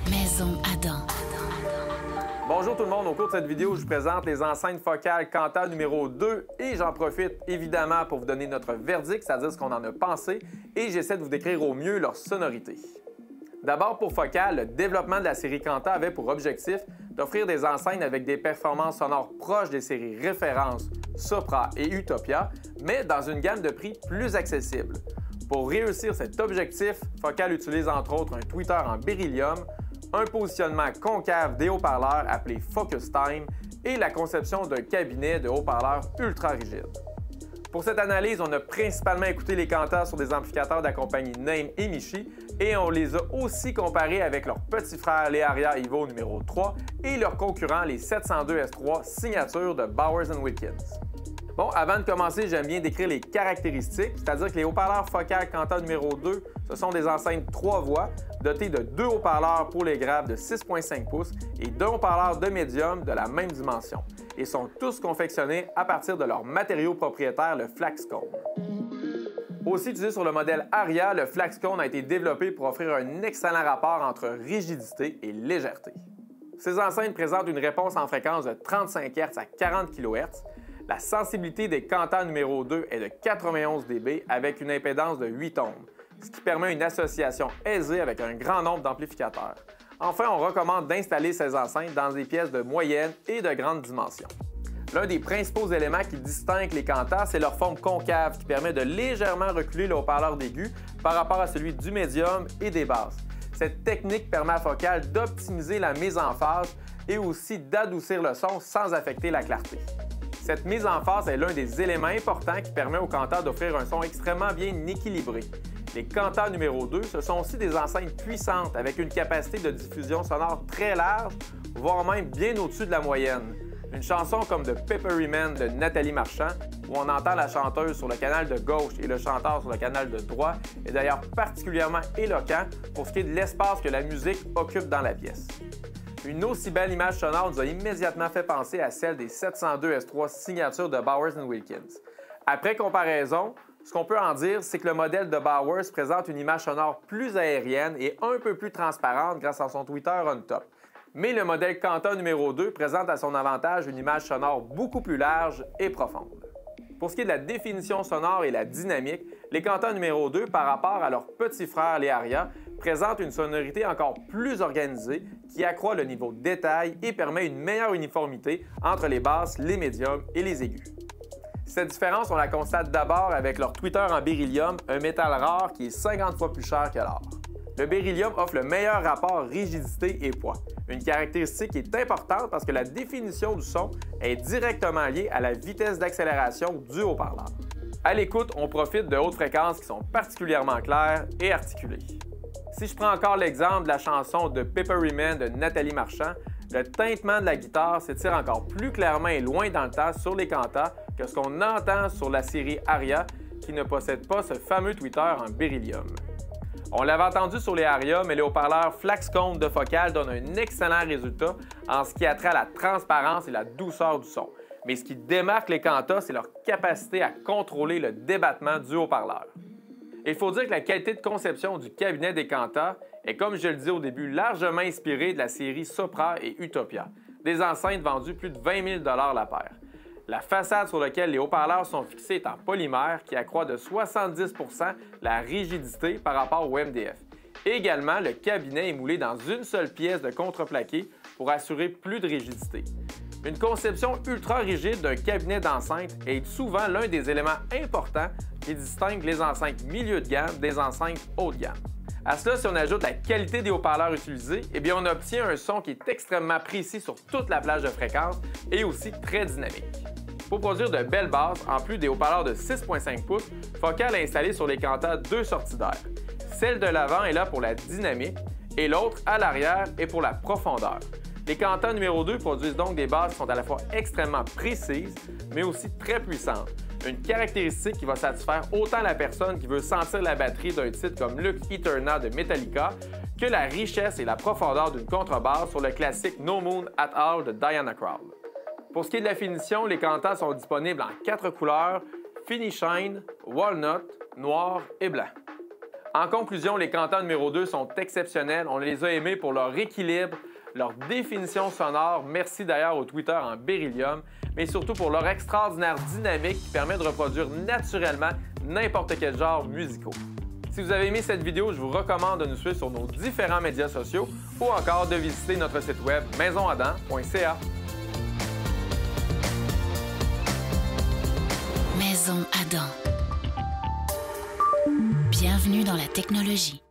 Maison Adam. Bonjour tout le monde, au cours de cette vidéo, je vous présente les enceintes focales Kanta numéro 2 et j'en profite évidemment pour vous donner notre verdict, c'est-à-dire ce qu'on en a pensé, et j'essaie de vous décrire au mieux leur sonorité. D'abord pour Focal, le développement de la série Kanta avait pour objectif d'offrir des enceintes avec des performances sonores proches des séries références Sopra et Utopia, mais dans une gamme de prix plus accessible. Pour réussir cet objectif, Focal utilise entre autres un tweeter en beryllium, un positionnement concave des haut-parleurs appelé Focus Time et la conception d'un cabinet de haut-parleurs ultra rigide. Pour cette analyse, on a principalement écouté les Kanta sur des amplificateurs de la compagnie Name et Michi et on les a aussi comparés avec leurs petits frères les Aria Evo numéro 3 et leurs concurrents les 702 S3 signature de Bowers & Wilkins. Bon, avant de commencer, j'aime bien décrire les caractéristiques, c'est-à-dire que les haut-parleurs Focal Kanta numéro 2, ce sont des enceintes 3 voix dotées de 2 haut-parleurs pour les graves de 6,5 pouces et 2 haut-parleurs de médium de la même dimension et sont tous confectionnés à partir de leur matériau propriétaire, le Flaxcone. Aussi utilisé sur le modèle Aria, le Flaxcone a été développé pour offrir un excellent rapport entre rigidité et légèreté. Ces enceintes présentent une réponse en fréquence de 35 Hz à 40 kHz. La sensibilité des Kanta numéro 2 est de 91 dB avec une impédance de 8 ohms, ce qui permet une association aisée avec un grand nombre d'amplificateurs. Enfin, on recommande d'installer ces enceintes dans des pièces de moyenne et de grande dimension. L'un des principaux éléments qui distinguent les Kanta, c'est leur forme concave qui permet de légèrement reculer le haut-parleur d'aigu par rapport à celui du médium et des basses. Cette technique permet à Focal d'optimiser la mise en phase et aussi d'adoucir le son sans affecter la clarté. Cette mise en phase est l'un des éléments importants qui permet aux Kanta d'offrir un son extrêmement bien équilibré. Les Kanta numéro 2, ce sont aussi des enceintes puissantes avec une capacité de diffusion sonore très large, voire même bien au-dessus de la moyenne. Une chanson comme The Peppery Man de Nathalie Marchand, où on entend la chanteuse sur le canal de gauche et le chanteur sur le canal de droite, est d'ailleurs particulièrement éloquent pour ce qui est de l'espace que la musique occupe dans la pièce. Une aussi belle image sonore nous a immédiatement fait penser à celle des 702 S3 signature de Bowers & Wilkins. Après comparaison, ce qu'on peut en dire, c'est que le modèle de Bowers présente une image sonore plus aérienne et un peu plus transparente grâce à son tweeter on-top. Mais le modèle Kanta numéro 2 présente à son avantage une image sonore beaucoup plus large et profonde. Pour ce qui est de la définition sonore et la dynamique, les Kanta numéro 2, par rapport à leurs petits frères les Aria, présentent une sonorité encore plus organisée qui accroît le niveau de détail et permet une meilleure uniformité entre les basses, les médiums et les aigus. Cette différence, on la constate d'abord avec leur tweeter en beryllium, un métal rare qui est 50 fois plus cher que l'or. Le beryllium offre le meilleur rapport rigidité et poids, une caractéristique qui est importante parce que la définition du son est directement liée à la vitesse d'accélération du haut-parleur. À l'écoute, on profite de hautes fréquences qui sont particulièrement claires et articulées. Si je prends encore l'exemple de la chanson de Peppery Man de Nathalie Marchand, le tintement de la guitare s'étire encore plus clairement et loin dans le temps sur les Kanta que ce qu'on entend sur la série Aria qui ne possède pas ce fameux tweeter en beryllium. On l'avait entendu sur les Aria, mais les haut-parleurs Flaxcone de Focal donnent un excellent résultat en ce qui a trait à la transparence et la douceur du son. Mais ce qui démarque les Kanta, c'est leur capacité à contrôler le débattement du haut-parleur. Il faut dire que la qualité de conception du cabinet des Kanta est, comme je le disais au début, largement inspirée de la série Sopra et Utopia, des enceintes vendues plus de 20 000 $ la paire. La façade sur laquelle les haut-parleurs sont fixés est en polymère qui accroît de 70 % la rigidité par rapport au MDF. Également, le cabinet est moulé dans une seule pièce de contreplaqué pour assurer plus de rigidité. Une conception ultra rigide d'un cabinet d'enceinte est souvent l'un des éléments importants qui distingue les enceintes milieu de gamme des enceintes haut de gamme. À cela, si on ajoute la qualité des haut-parleurs utilisés, on obtient un son qui est extrêmement précis sur toute la plage de fréquences et aussi très dynamique. Pour produire de belles basses, en plus des haut-parleurs de 6,5 pouces, Focal a installé sur les Kanta 2 sorties d'air. Celle de l'avant est là pour la dynamique et l'autre, à l'arrière, est pour la profondeur. Les Kanta numéro 2 produisent donc des basses qui sont à la fois extrêmement précises, mais aussi très puissantes. Une caractéristique qui va satisfaire autant la personne qui veut sentir la batterie d'un titre comme Lux Eterna de Metallica que la richesse et la profondeur d'une contrebasse sur le classique No Moon at All de Diana Krall. Pour ce qui est de la finition, les Kanta sont disponibles en 4 couleurs, Fini Shine, Walnut, Noir et Blanc. En conclusion, les canteurs numéro 2 sont exceptionnels. On les a aimés pour leur équilibre, leur définition sonore. Merci d'ailleurs au Twitter en beryllium, mais surtout pour leur extraordinaire dynamique qui permet de reproduire naturellement n'importe quel genre musical. Si vous avez aimé cette vidéo, je vous recommande de nous suivre sur nos différents médias sociaux ou encore de visiter notre site web maisonadam.ca. Maison Adam. Bienvenue dans la technologie.